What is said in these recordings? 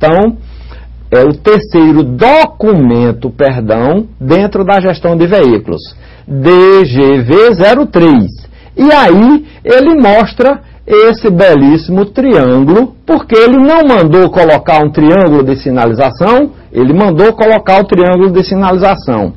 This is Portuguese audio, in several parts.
Então, é o terceiro documento, perdão, dentro da gestão de veículos, DGV-03. E aí ele mostra esse belíssimo triângulo, porque ele não mandou colocar um triângulo de sinalização, ele mandou colocar o triângulo de sinalização.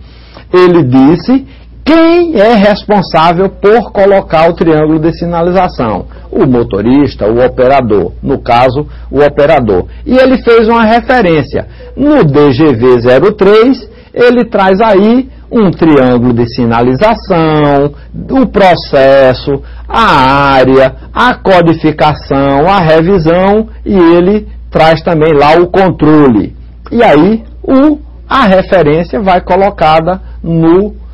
Ele disse quem é responsável por colocar o triângulo de sinalização. O motorista, o operador, no caso, o operador. E ele fez uma referência. No DGV-03, ele traz aí um triângulo de sinalização, o processo, a área, a codificação, a revisão, e ele traz também lá o controle. E aí, a referência vai colocada no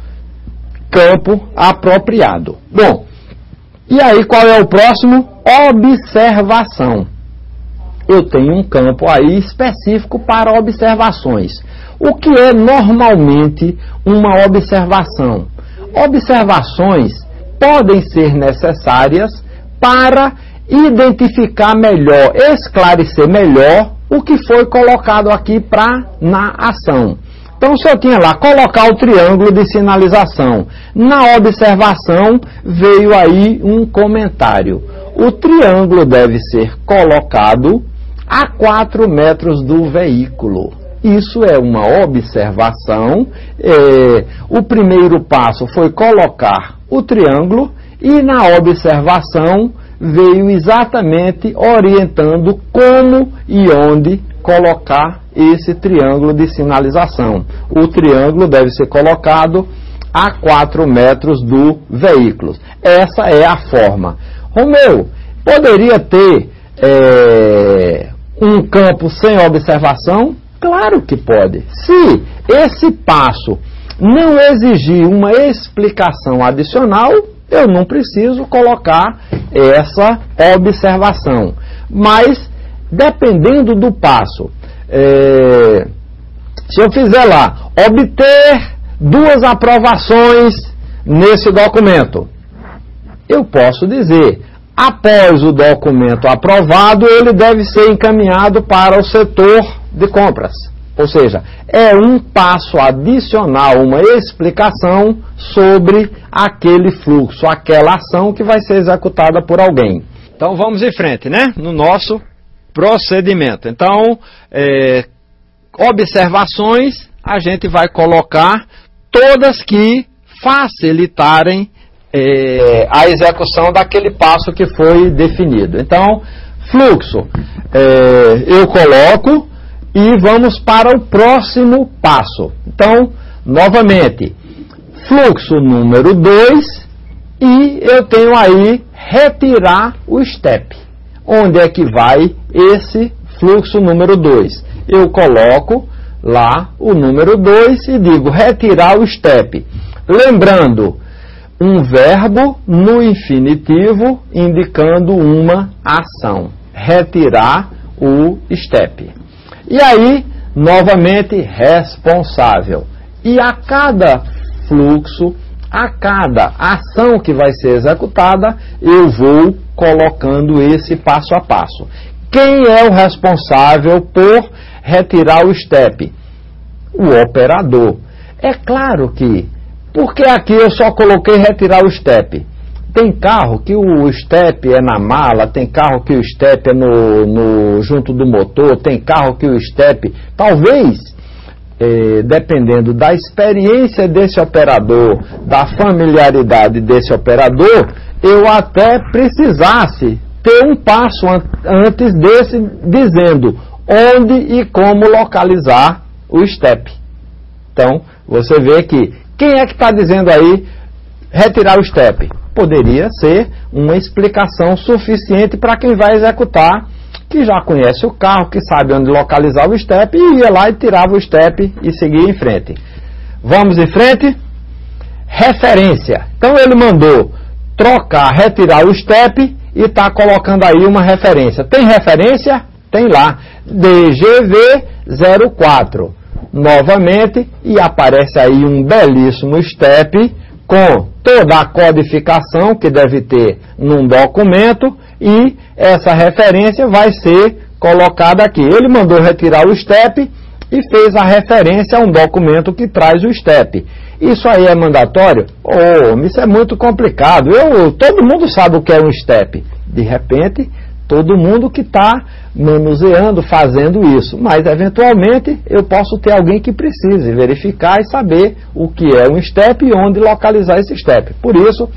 campo apropriado. Bom, e aí qual é o próximo? Observação. Eu tenho um campo aí específico para observações. O que é normalmente uma observação? Observações podem ser necessárias para identificar melhor, esclarecer melhor o que foi colocado aqui na ação. Então, se eu tinha lá, colocar o triângulo de sinalização, na observação veio aí um comentário. O triângulo deve ser colocado a 4 metros do veículo. Isso é uma observação. O primeiro passo foi colocar o triângulo e na observação veio exatamente orientando como e onde colocar esse triângulo de sinalização. O triângulo deve ser colocado a 4 metros do veículo. Essa é a forma. Romeu, poderia ter um campo sem observação? Claro que pode. Se esse passo não exigir uma explicação adicional, eu não preciso colocar essa observação. Mas, dependendo do passo, se eu fizer lá, obter 2 aprovações nesse documento, eu posso dizer, após o documento aprovado, ele deve ser encaminhado para o setor de compras. Ou seja, é um passo adicional, uma explicação sobre aquele fluxo, aquela ação que vai ser executada por alguém. Então vamos em frente, né? No nosso procedimento. Então, observações, a gente vai colocar todas que facilitarem a execução daquele passo que foi definido. Então, fluxo, eu coloco e vamos para o próximo passo. Então, novamente, fluxo número 2 e eu tenho aí retirar o step. Onde é que vai esse fluxo número 2? Eu coloco lá o número 2 e digo retirar o step. Lembrando, um verbo no infinitivo indicando uma ação. Retirar o step. E aí, novamente, responsável. E a cada fluxo, a cada ação que vai ser executada, eu vou colocando esse passo a passo. Quem é o responsável por retirar o step? O operador. É claro que, porque aqui eu só coloquei retirar o step. Tem carro que o step é na mala, tem carro que o step é junto do motor, tem carro que o step, talvez, dependendo da experiência desse operador, da familiaridade desse operador, eu até precisasse ter um passo antes desse, dizendo onde e como localizar o step. Então, você vê que, quem é que está dizendo aí retirar o step? Poderia ser uma explicação suficiente para quem vai executar, que já conhece o carro, que sabe onde localizar o step, e ia lá e tirava o step e seguia em frente. Vamos em frente? Referência. Então ele mandou trocar, retirar o step e está colocando aí uma referência. Tem referência? Tem lá. DGV-04. Novamente, e aparece aí um belíssimo step com toda a codificação que deve ter num documento, e essa referência vai ser colocada aqui. Ele mandou retirar o STEP e fez a referência a um documento que traz o STEP. Isso aí é mandatório? Isso é muito complicado. Todo mundo sabe o que é um STEP. De repente, todo mundo que está manuseando, fazendo isso. Mas, eventualmente, eu posso ter alguém que precise verificar e saber o que é um STEP e onde localizar esse STEP. Por isso,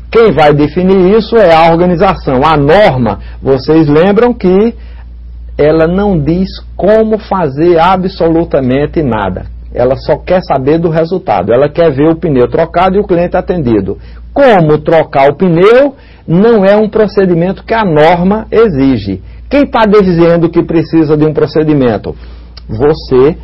quem vai definir isso é a organização. A norma, vocês lembram que ela não diz como fazer absolutamente nada. Ela só quer saber do resultado. Ela quer ver o pneu trocado e o cliente atendido. Como trocar o pneu não é um procedimento que a norma exige. Quem está dizendo que precisa de um procedimento? Você,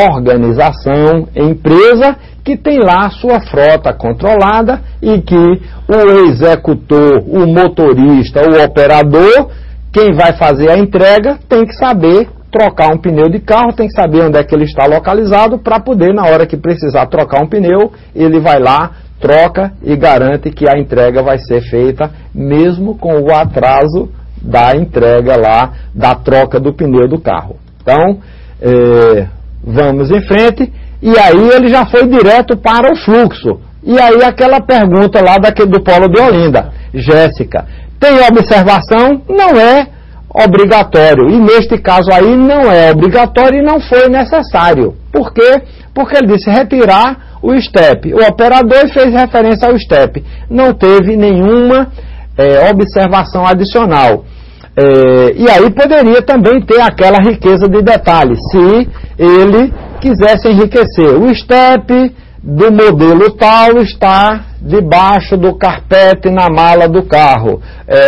organização, empresa, que tem lá a sua frota controlada e que o executor, o motorista, o operador, quem vai fazer a entrega, tem que saber trocar um pneu de carro, tem que saber onde é que ele está localizado para poder, na hora que precisar trocar um pneu, ele vai lá, troca e garante que a entrega vai ser feita mesmo com o atraso da entrega lá, da troca do pneu do carro. Então, vamos em frente. E aí ele já foi direto para o fluxo. E aí aquela pergunta lá do Polo de Olinda. Jéssica, tem observação? Não é obrigatório. E neste caso aí não é obrigatório e não foi necessário. Por quê? Porque ele disse retirar o STEP. O operador fez referência ao STEP. Não teve nenhuma observação adicional. E aí poderia também ter aquela riqueza de detalhes, se ele quisesse enriquecer. O STEP do modelo tal está debaixo do carpete na mala do carro.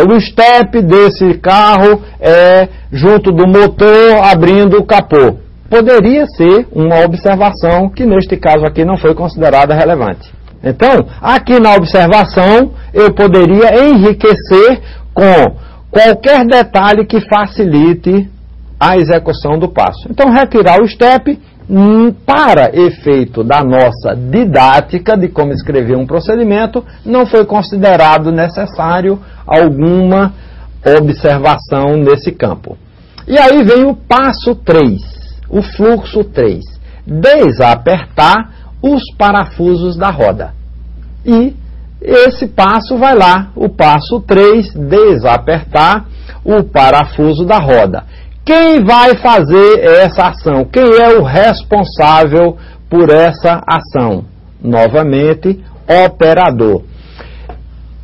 O STEP desse carro é junto do motor abrindo o capô. Poderia ser uma observação que neste caso aqui não foi considerada relevante. Então, aqui na observação eu poderia enriquecer com qualquer detalhe que facilite a execução do passo. Então, retirar o STEP, para efeito da nossa didática de como escrever um procedimento, não foi considerado necessário alguma observação nesse campo. E aí vem o passo 3, o fluxo 3. Desapertar os parafusos da roda. E esse passo vai lá, o passo 3, desapertar o parafuso da roda. Quem vai fazer essa ação? Quem é o responsável por essa ação? Novamente, operador.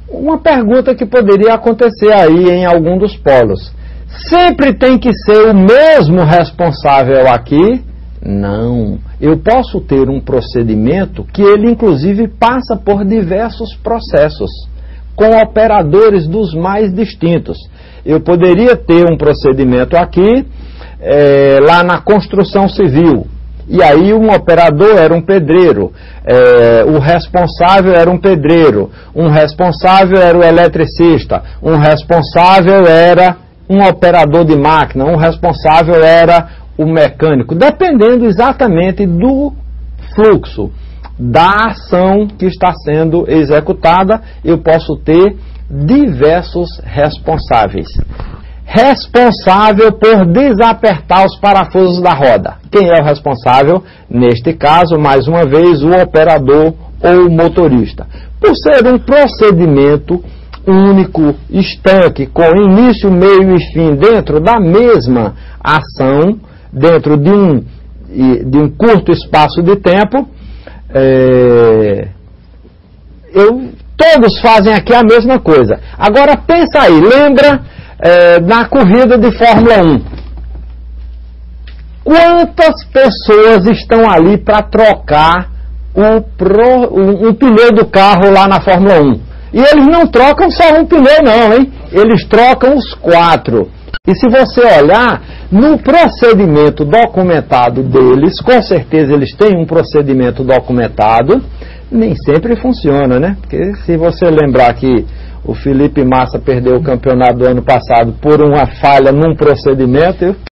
Uma pergunta que poderia acontecer aí em algum dos polos. Sempre tem que ser o mesmo responsável aqui? Não. Eu posso ter um procedimento que ele, inclusive, passa por diversos processos, com operadores dos mais distintos. Eu poderia ter um procedimento aqui, lá na construção civil, e aí um operador era um pedreiro, o responsável era um pedreiro, um responsável era o eletricista, um responsável era um operador de máquina, um responsável era o mecânico, dependendo exatamente do fluxo, da ação que está sendo executada, eu posso ter diversos responsáveis. Responsável por desapertar os parafusos da roda. Quem é o responsável? Neste caso, mais uma vez, o operador ou o motorista. Por ser um procedimento único, estanque, com início, meio e fim dentro da mesma ação, dentro de um curto espaço de tempo, todos fazem aqui a mesma coisa. Agora pensa aí, lembra na corrida de Fórmula 1. Quantas pessoas estão ali para trocar um pneu do carro lá na Fórmula 1? E eles não trocam só um pneu não, hein? Eles trocam os 4. E se você olhar no procedimento documentado deles, com certeza eles têm um procedimento documentado, nem sempre funciona, né? Porque se você lembrar que o Felipe Massa perdeu o campeonato do ano passado por uma falha num procedimento,